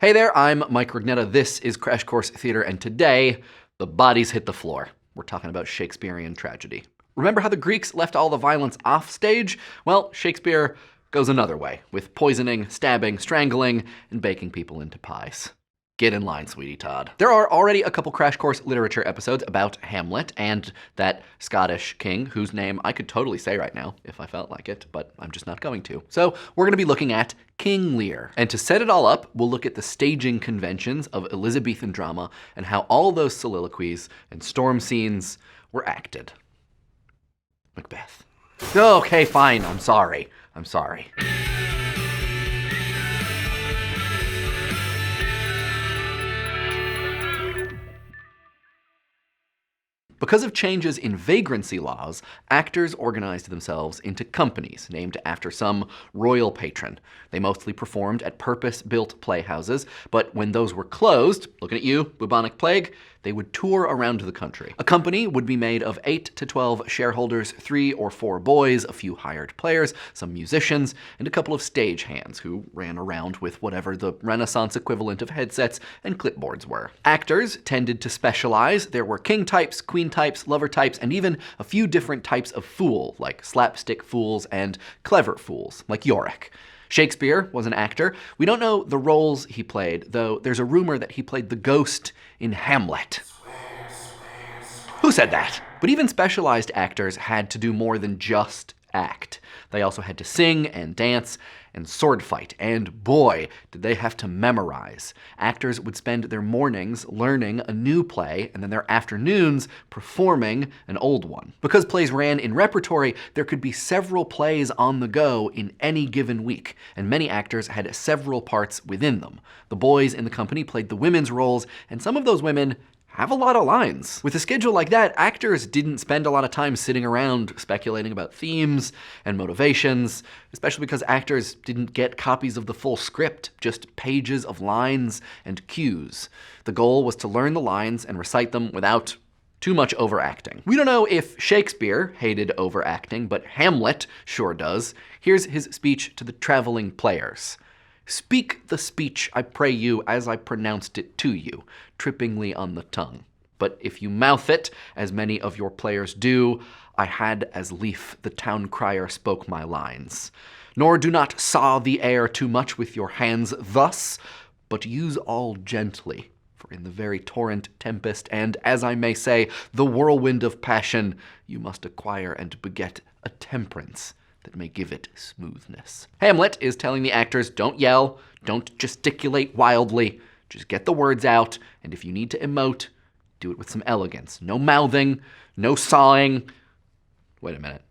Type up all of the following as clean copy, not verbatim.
Hey there, I'm Mike Rugnetta. This is Crash Course Theater, and today, the bodies hit the floor. We're talking about Shakespearean tragedy. Remember how the Greeks left all the violence off stage? Well, Shakespeare goes another way, with poisoning, stabbing, strangling, and baking people into pies. Get in line, sweetie Todd. There are already a couple Crash Course literature episodes about Hamlet and that Scottish king whose name I could totally say right now if I felt like it, but I'm just not going to. So we're going to be looking at King Lear. And to set it all up, we'll look at the staging conventions of Elizabethan drama and how all those soliloquies and storm scenes were acted. Macbeth. Okay, fine. I'm sorry. Because of changes in vagrancy laws, actors organized themselves into companies named after some royal patron. They mostly performed at purpose-built playhouses, but when those were closed, looking at you, bubonic plague, they would tour around the country. A company would be made of 8 to 12 shareholders, 3 or 4 boys, a few hired players, some musicians, and a couple of stagehands who ran around with whatever the Renaissance equivalent of headsets and clipboards were. Actors tended to specialize. There were king types, queen types, lover types, and even a few different types of fool, like slapstick fools and clever fools, like Yorick. Shakespeare was an actor. We don't know the roles he played, though there's a rumor that he played the ghost in Hamlet. Who said that? But even specialized actors had to do more than just act. They also had to sing and dance and sword fight, and boy, did they have to memorize. Actors would spend their mornings learning a new play and then their afternoons performing an old one. Because plays ran in repertory, there could be several plays on the go in any given week, and many actors had several parts within them. The boys in the company played the women's roles, and some of those women have a lot of lines. With a schedule like that, actors didn't spend a lot of time sitting around speculating about themes and motivations, especially because actors didn't get copies of the full script, just pages of lines and cues. The goal was to learn the lines and recite them without too much overacting. We don't know if Shakespeare hated overacting, but Hamlet sure does. Here's his speech to the traveling players. "Speak the speech, I pray you, as I pronounced it to you, trippingly on the tongue. But if you mouth it, as many of your players do, I had as lief the town crier spoke my lines. Nor do not saw the air too much with your hands thus, but use all gently. For in the very torrent, tempest, and, as I may say, the whirlwind of passion, you must acquire and beget a temperance that may give it smoothness." Hamlet is telling the actors, don't yell, don't gesticulate wildly, just get the words out, and if you need to emote, do it with some elegance. No mouthing, no sawing. Wait a minute.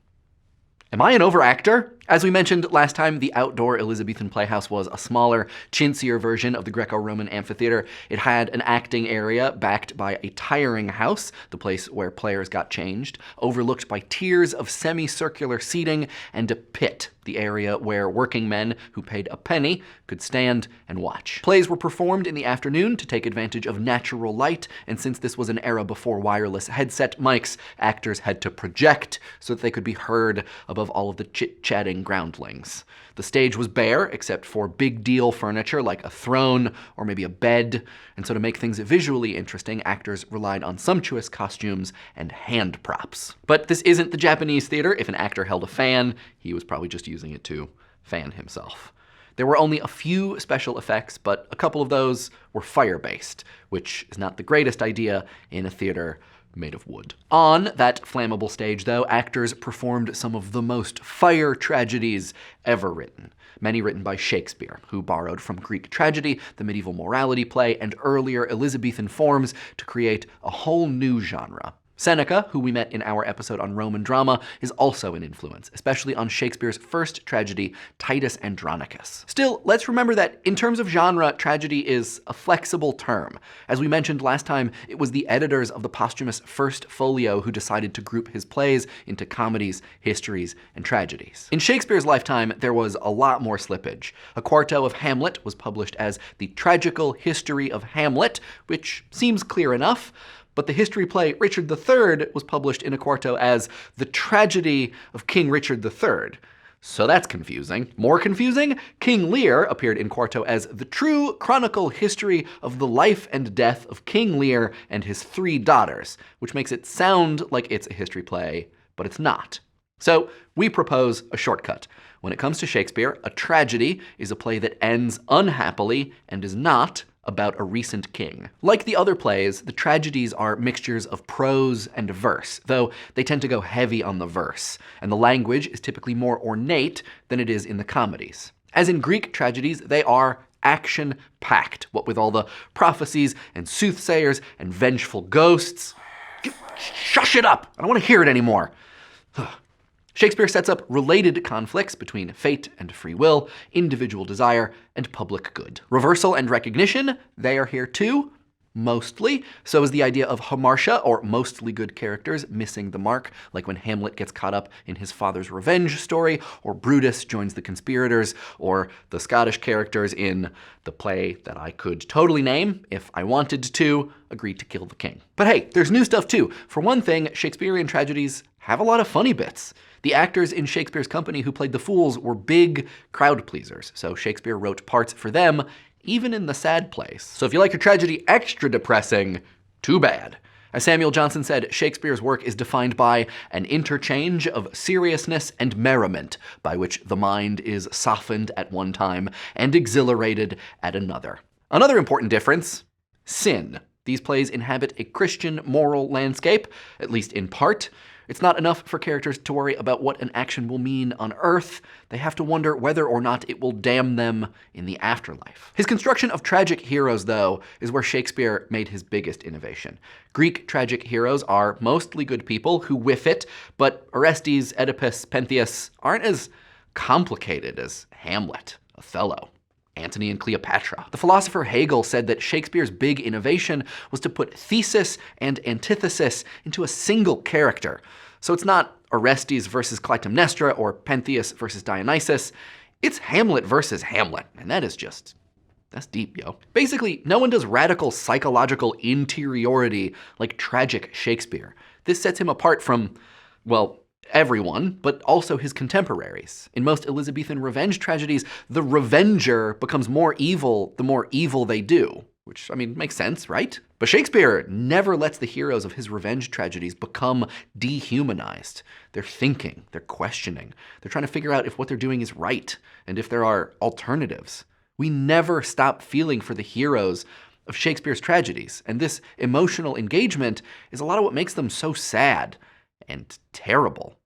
Am I an overactor? As we mentioned last time, the outdoor Elizabethan Playhouse was a smaller, chintzier version of the Greco-Roman amphitheater. It had an acting area backed by a tiring house, the place where players got changed, overlooked by tiers of semicircular seating, and a pit, the area where working men who paid a penny could stand and watch. Plays were performed in the afternoon to take advantage of natural light, and since this was an era before wireless headset mics, actors had to project so that they could be heard above all of the chit-chatting groundlings. The stage was bare, except for big deal furniture like a throne or maybe a bed, and so to make things visually interesting, actors relied on sumptuous costumes and hand props. But this isn't the Japanese theater. If an actor held a fan, he was probably just using it to fan himself. There were only a few special effects, but a couple of those were fire-based, which is not the greatest idea in a theater made of wood. On that flammable stage, though, actors performed some of the most fire tragedies ever written. Many written by Shakespeare, who borrowed from Greek tragedy, the medieval morality play, and earlier Elizabethan forms to create a whole new genre. Seneca, who we met in our episode on Roman drama, is also an influence, especially on Shakespeare's first tragedy, Titus Andronicus. Still, let's remember that in terms of genre, tragedy is a flexible term. As we mentioned last time, it was the editors of the posthumous First Folio who decided to group his plays into comedies, histories, and tragedies. In Shakespeare's lifetime, there was a lot more slippage. A quarto of Hamlet was published as The Tragical History of Hamlet, which seems clear enough, but the history play Richard III was published in a quarto as The Tragedy of King Richard III. So that's confusing. More confusing, King Lear appeared in quarto as the true chronicle history of the life and death of King Lear and his 3 daughters, which makes it sound like it's a history play, but it's not. So we propose a shortcut. When it comes to Shakespeare, a tragedy is a play that ends unhappily and is not about a recent king. Like the other plays, the tragedies are mixtures of prose and verse, though they tend to go heavy on the verse, and the language is typically more ornate than it is in the comedies. As in Greek tragedies, they are action-packed, what with all the prophecies and soothsayers and vengeful ghosts. Shush it up! I don't want to hear it anymore. Shakespeare sets up related conflicts between fate and free will, individual desire, and public good. Reversal and recognition, they are here too, mostly. So is the idea of hamartia, or mostly good characters, missing the mark, like when Hamlet gets caught up in his father's revenge story, or Brutus joins the conspirators, or the Scottish characters in the play that I could totally name, if I wanted to, Agreed to Kill the King. But hey, there's new stuff too. For one thing, Shakespearean tragedies have a lot of funny bits. The actors in Shakespeare's company who played the fools were big crowd pleasers, so Shakespeare wrote parts for them, even in the sad plays. So if you like your tragedy extra depressing, too bad. As Samuel Johnson said, Shakespeare's work is defined by an interchange of seriousness and merriment, by which the mind is softened at one time and exhilarated at another. Another important difference, sin. These plays inhabit a Christian moral landscape, at least in part. It's not enough for characters to worry about what an action will mean on Earth. They have to wonder whether or not it will damn them in the afterlife. His construction of tragic heroes, though, is where Shakespeare made his biggest innovation. Greek tragic heroes are mostly good people who whiff it, but Orestes, Oedipus, Pentheus aren't as complicated as Hamlet, Othello, Antony and Cleopatra. The philosopher Hegel said that Shakespeare's big innovation was to put thesis and antithesis into a single character. So it's not Orestes versus Clytemnestra or Pentheus versus Dionysus. It's Hamlet versus Hamlet, and that's deep, yo. Basically, no one does radical psychological interiority like tragic Shakespeare. This sets him apart from, well, everyone, but also his contemporaries. In most Elizabethan revenge tragedies, the revenger becomes more evil the more evil they do. Which, I mean, makes sense, right? But Shakespeare never lets the heroes of his revenge tragedies become dehumanized. They're thinking, they're questioning, they're trying to figure out if what they're doing is right, and if there are alternatives. We never stop feeling for the heroes of Shakespeare's tragedies, and this emotional engagement is a lot of what makes them so sad and terrible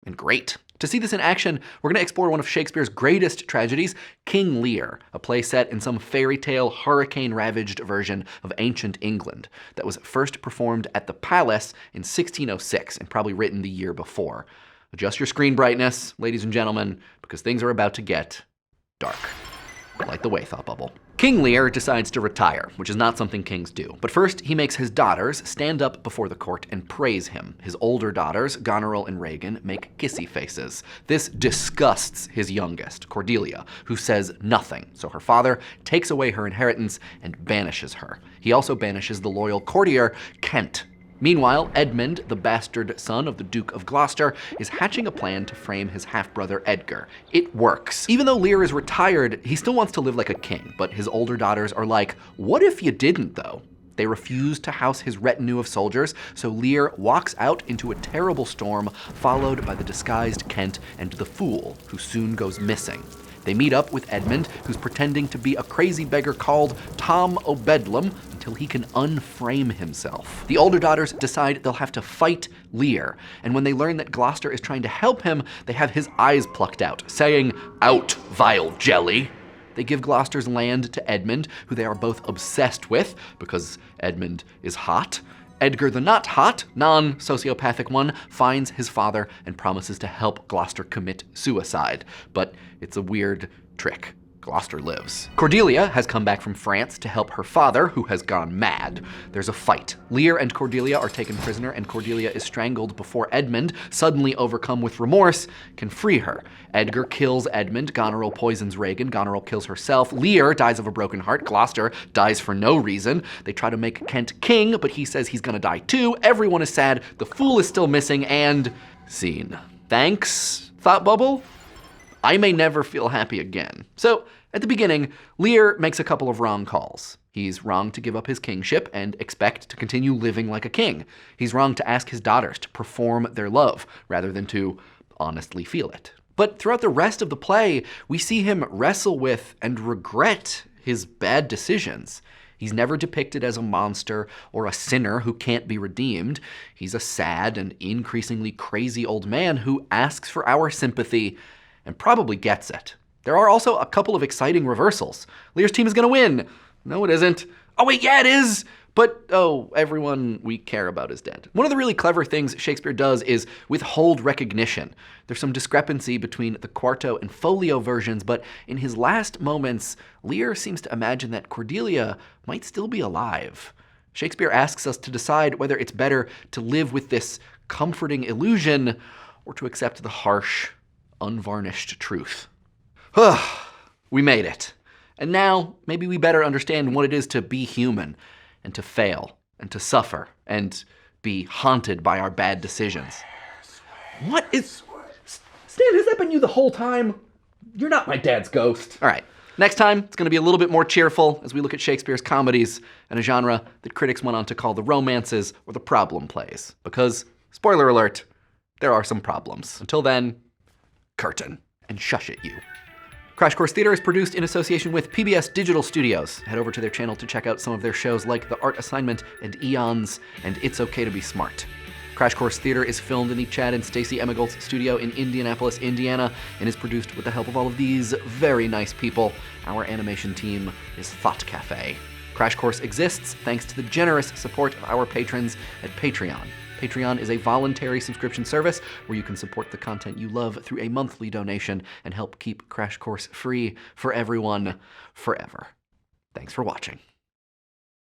and great. To see this in action, we're going to explore one of Shakespeare's greatest tragedies, King Lear, a play set in some fairy tale, hurricane-ravaged version of ancient England that was first performed at the Palace in 1606 and probably written the year before. Adjust your screen brightness, ladies and gentlemen, because things are about to get dark. Like the way thought bubble. King Lear decides to retire, which is not something kings do. But first, he makes his daughters stand up before the court and praise him. His older daughters, Goneril and Regan, make kissy faces. This disgusts his youngest, Cordelia, who says nothing. So her father takes away her inheritance and banishes her. He also banishes the loyal courtier, Kent. Meanwhile, Edmund, the bastard son of the Duke of Gloucester, is hatching a plan to frame his half-brother Edgar. It works. Even though Lear is retired, he still wants to live like a king, but his older daughters are like, what if you didn't, though? They refuse to house his retinue of soldiers, so Lear walks out into a terrible storm, followed by the disguised Kent and the fool, who soon goes missing. They meet up with Edmund, who's pretending to be a crazy beggar called Tom O'Bedlam, until he can unframe himself. The older daughters decide they'll have to fight Lear, and when they learn that Gloucester is trying to help him, they have his eyes plucked out, saying, "Out, vile jelly!" They give Gloucester's land to Edmund, who they are both obsessed with, because Edmund is hot. Edgar the not hot, non-sociopathic one, finds his father and promises to help Gloucester commit suicide. But it's a weird trick. Gloucester lives. Cordelia has come back from France to help her father, who has gone mad. There's a fight. Lear and Cordelia are taken prisoner, and Cordelia is strangled before Edmund, suddenly overcome with remorse, can free her. Edgar kills Edmund, Goneril poisons Regan, Goneril kills herself, Lear dies of a broken heart, Gloucester dies for no reason. They try to make Kent king, but he says he's gonna die too. Everyone is sad, the fool is still missing, and scene. Thanks, thought bubble? I may never feel happy again. So, at the beginning, Lear makes a couple of wrong calls. He's wrong to give up his kingship and expect to continue living like a king. He's wrong to ask his daughters to perform their love, rather than to honestly feel it. But throughout the rest of the play, we see him wrestle with and regret his bad decisions. He's never depicted as a monster or a sinner who can't be redeemed. He's a sad and increasingly crazy old man who asks for our sympathy and probably gets it. There are also a couple of exciting reversals. Lear's team is going to win. No, it isn't. Oh, wait, yeah, it is. But, oh, everyone we care about is dead. One of the really clever things Shakespeare does is withhold recognition. There's some discrepancy between the quarto and folio versions, but in his last moments, Lear seems to imagine that Cordelia might still be alive. Shakespeare asks us to decide whether it's better to live with this comforting illusion or to accept the harsh, unvarnished truth. We made it. And now, maybe we better understand what it is to be human, and to fail, and to suffer, and be haunted by our bad decisions. What is... Stan, has that been you the whole time? You're not my dad's ghost. All right. Next time, it's going to be a little bit more cheerful as we look at Shakespeare's comedies and a genre that critics went on to call the romances or the problem plays. Because, spoiler alert, there are some problems. Until then, curtain. And shush it, you. Crash Course Theater is produced in association with PBS Digital Studios. Head over to their channel to check out some of their shows like The Art Assignment and Eons and It's Okay to Be Smart. Crash Course Theater is filmed in the Chad and Stacey Emigol's studio in Indianapolis, Indiana, and is produced with the help of all of these very nice people. Our animation team is Thought Cafe. Crash Course exists thanks to the generous support of our patrons at Patreon. Patreon is a voluntary subscription service where you can support the content you love through a monthly donation and help keep Crash Course free for everyone, forever. Thanks for watching.